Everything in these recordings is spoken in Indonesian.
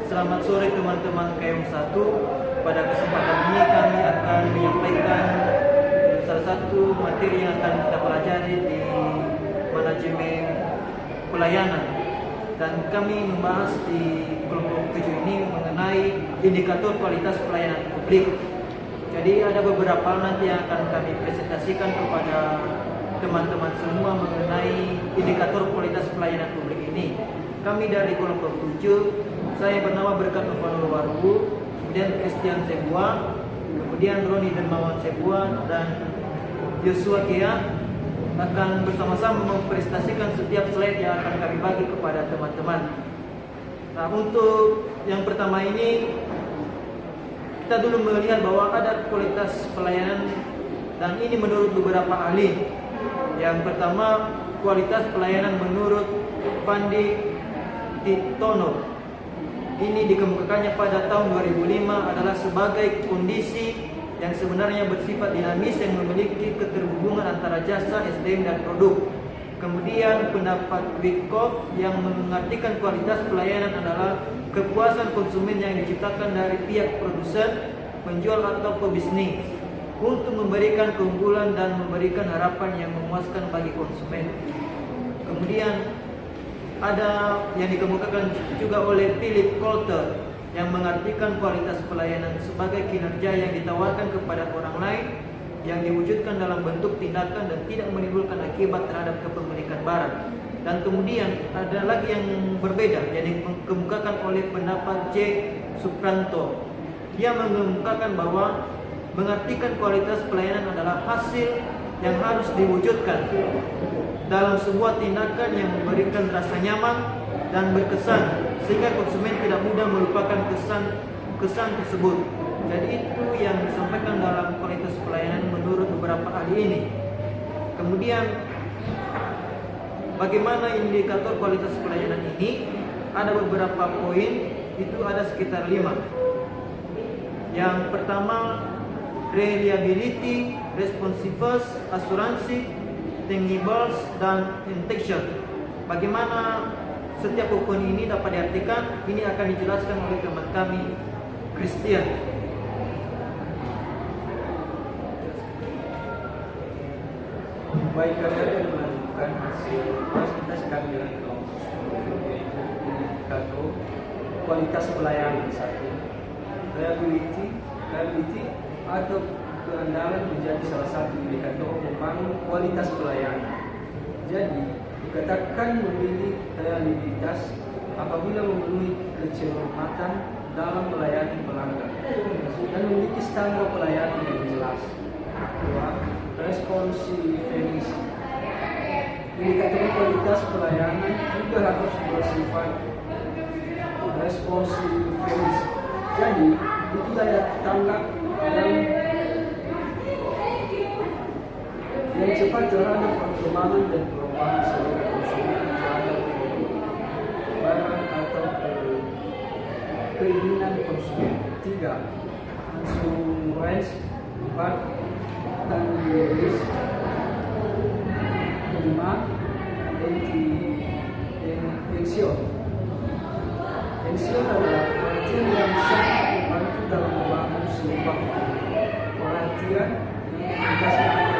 Selamat sore teman-teman KM 1. Pada kesempatan ini kami akan menyampaikan salah satu materi yang akan kita pelajari di manajemen pelayanan. Dan kami membahas di kelompok 7 ini mengenai indikator kualitas pelayanan publik. Jadi ada beberapa nanti yang akan kami presentasikan kepada teman-teman semua mengenai indikator kualitas pelayanan publik ini. Kami dari kelompok 7, saya bernama Berkat Novanul Warbu, kemudian Christian Sebua, kemudian Roni Dermawan Sebua, dan Joshua Kia akan bersama-sama mempresentasikan setiap slide yang akan kami bagi kepada teman-teman. Nah, untuk yang pertama ini, kita dulu melihat bahwa ada kualitas pelayanan, dan ini menurut beberapa ahli. Yang pertama, kualitas pelayanan menurut Pandi Titono. Ini dikemukakannya pada tahun 2005 adalah sebagai kondisi yang sebenarnya bersifat dinamis yang memiliki keterhubungan antara jasa, SDM, dan produk. Kemudian pendapat Witkoff yang mengartikan kualitas pelayanan adalah kepuasan konsumen yang diciptakan dari pihak produsen, penjual, atau pebisnis untuk memberikan keunggulan dan memberikan harapan yang memuaskan bagi konsumen. Kemudian ada yang dikemukakan juga oleh Philip Coulter yang mengartikan kualitas pelayanan sebagai kinerja yang ditawarkan kepada orang lain yang diwujudkan dalam bentuk tindakan dan tidak menimbulkan akibat terhadap kepemilikan barang. Dan kemudian ada lagi yang berbeda yang dikemukakan oleh pendapat J. Supranto. Dia mengemukakan bahwa mengartikan kualitas pelayanan adalah hasil yang harus diwujudkan dalam sebuah tindakan yang memberikan rasa nyaman dan berkesan sehingga konsumen tidak mudah melupakan kesan tersebut. Jadi itu yang disampaikan dalam kualitas pelayanan menurut beberapa ahli ini. Kemudian bagaimana indikator kualitas pelayanan ini? Ada beberapa poin, itu ada sekitar 5. Yang pertama, reliability, responsiveness, asuransi, tangibles, dan intention. Bagaimana setiap poin ini dapat diartikan? Ini akan dijelaskan oleh teman kami, Christian. Baik, kami akan menentukan hasil kita sekali dengan kelompok indikator kualitas pelayanan. 1. Reliability atau keandalan menjadi salah satu indikator membangun kualitas pelayanan. Jadi, dikatakan memiliki reliabilitas apabila memenuhi kecermatan dalam melayani pelanggan dan memiliki standar pelayanan yang jelas. 2. Responsiveness. Indikator kualitas pelayanan juga harus bersifat responsiveness. Jadi, itu daya tanggap yang cepat terhadap perkembangan dan perubahan seluruh konsumen terhadap barang atau keinginan konsumen. 3. Assurance. 4. Tangibles. 5. Pension. Pension adalah perhatian yang sangat membantu dalam membangun sebuah perhatian dikasih.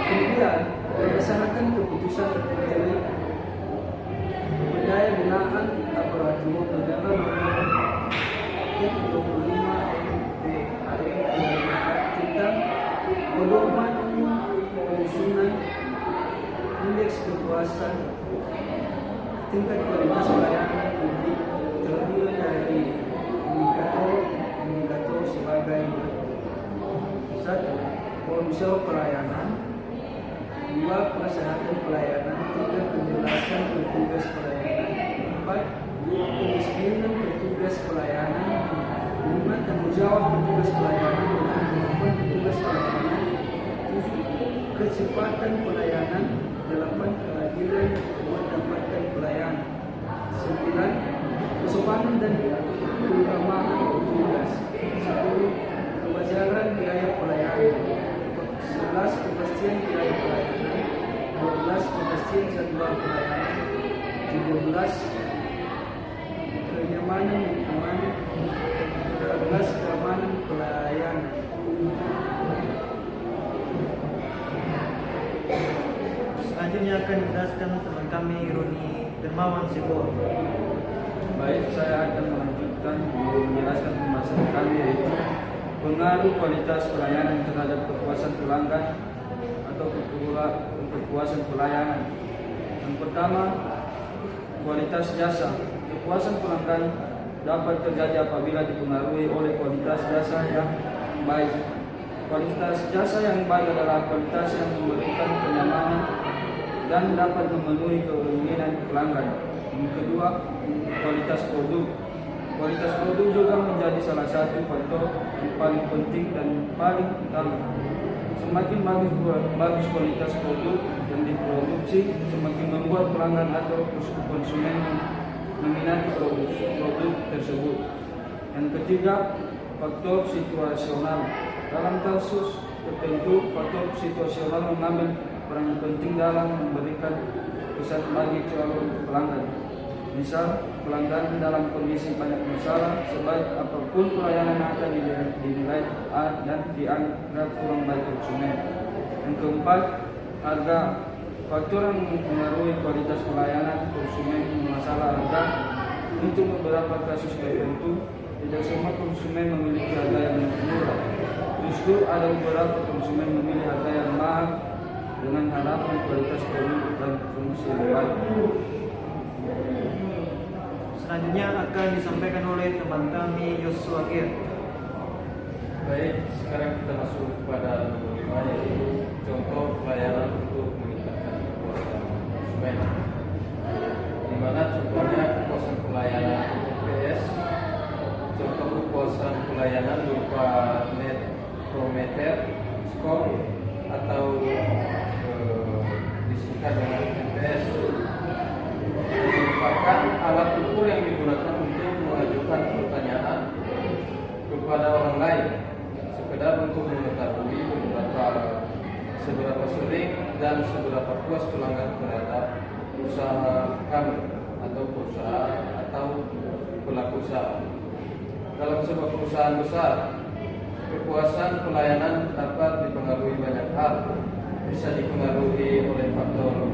Kemudian, berdasarkan keputusan terpilih berdaya gunaan aparatur negara nomor 25 tentang pedoman penyusunan indeks kepuasan tingkat kualitas pelayanan publik terdiri dari indikator sebagai 1. Ponsel pelayanan. 2. Persyaratan pelayanan. 3. Penjelasan petugas pelayanan. 4. Kedisiplinan petugas pelayanan. 5. Tanggung jawab petugas pelayanan dengan kemampuan petugas pelayanan. 7. Kecepatan pelayanan. 8. Keadilan mendapatkan pelayanan. 9. Kesopanan dan keramahan petugas. 10. Kewajaran biaya pelayanan. 11. Kepastian biaya pelayanan. 12. Kepastian jadwal pelayanan. 13. kenyamanan lingkungan, 13 keamanan pelayanan. Selanjutnya akan dijelaskan teman kami Roni Dermawan Sibor. Baik, saya akan melanjutkan menjelaskan pembahasan kami, yaitu pengaruh kualitas pelayanan terhadap kepuasan pelanggan atau kepuasan pelayanan. Yang pertama, kualitas jasa. Kepuasan pelanggan dapat terjadi apabila dipengaruhi oleh kualitas jasa yang baik. Kualitas jasa yang baik adalah kualitas yang memberikan kenyamanan dan dapat memenuhi keinginan pelanggan. Yang kedua, kualitas produk. Kualitas produk juga menjadi salah satu faktor yang paling penting dan paling utama. Semakin bagus kualitas produk yang diproduksi, semakin membuat pelanggan atau konsumen meminati produk tersebut. Yang ketiga, faktor situasional. Dalam kasus tertentu, faktor situasional mengambil peran penting dalam memberikan kesan bagi calon pelanggan. Misal, pelanggan dalam kondisi banyak masalah, sebaik apapun pelayanan akan dinilai A dan dianggap kurang baik konsumen. Yang keempat, harga. Faktor yang mempengaruhi kualitas pelayanan konsumen masalah harga. Untuk beberapa kasus tertentu, tidak semua konsumen memiliki harga yang murah. Justru ada beberapa konsumen memilih harga yang mahal dengan harapan kualitas produk dan fungsi yang baik. Selanjutnya akan disampaikan oleh teman kami Yosua Gir. Baik, sekarang kita masuk kepada nomor 5, yaitu contoh pelayanan untuk meningkatkan kepuasan konsumen. Di mana contohnya kepuasan pelayanan PS. Contoh kepuasan pelayanan berupa Net Promoter Score atau disingkat dengan NPS. Merupakan alat ukur yang digunakan untuk mengajukan pertanyaan kepada orang lain, sekedar untuk mengetahui seberapa sering dan seberapa puas pelanggan terhadap usaha kami atau perusahaan atau pelaku usaha. Dalam sebuah perusahaan besar, kepuasan pelayanan dapat dipengaruhi banyak hal. Bisa dipengaruhi oleh faktor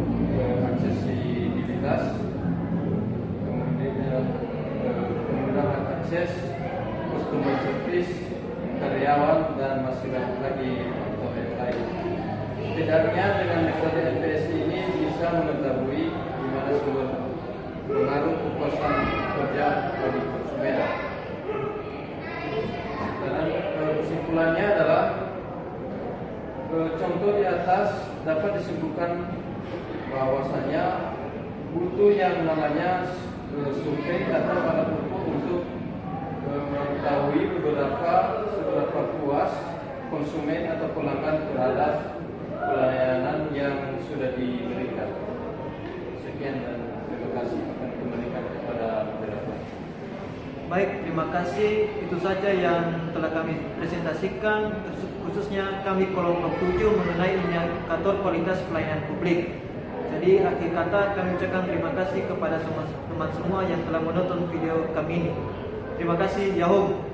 aksesibilitas, kemudahan akses, customer service, karyawan, dan masih banyak lagi faktor yang lain. Setidaknya dengan metode NPS ini bisa mengetahui di mana sumber pengaruh kepuasan kerja bagi konsumen. Dan kesimpulannya adalah contoh di atas dapat disebutkan bahwasanya butuh yang namanya survei atau alat ukur untuk mengetahui seberapa puas konsumen atau pelanggan terhadap pelayanan yang sudah diberikan. Sekian dan terima kasih, akan kembalikan kepada moderator. Baik, terima kasih. Itu saja yang telah kami presentasikan, khususnya kami kelompok 7 mengenai indikator kualitas pelayanan publik. Jadi akhir kata kami ucapkan terima kasih kepada teman semua yang telah menonton video kami ini. Terima kasih, Yahoo.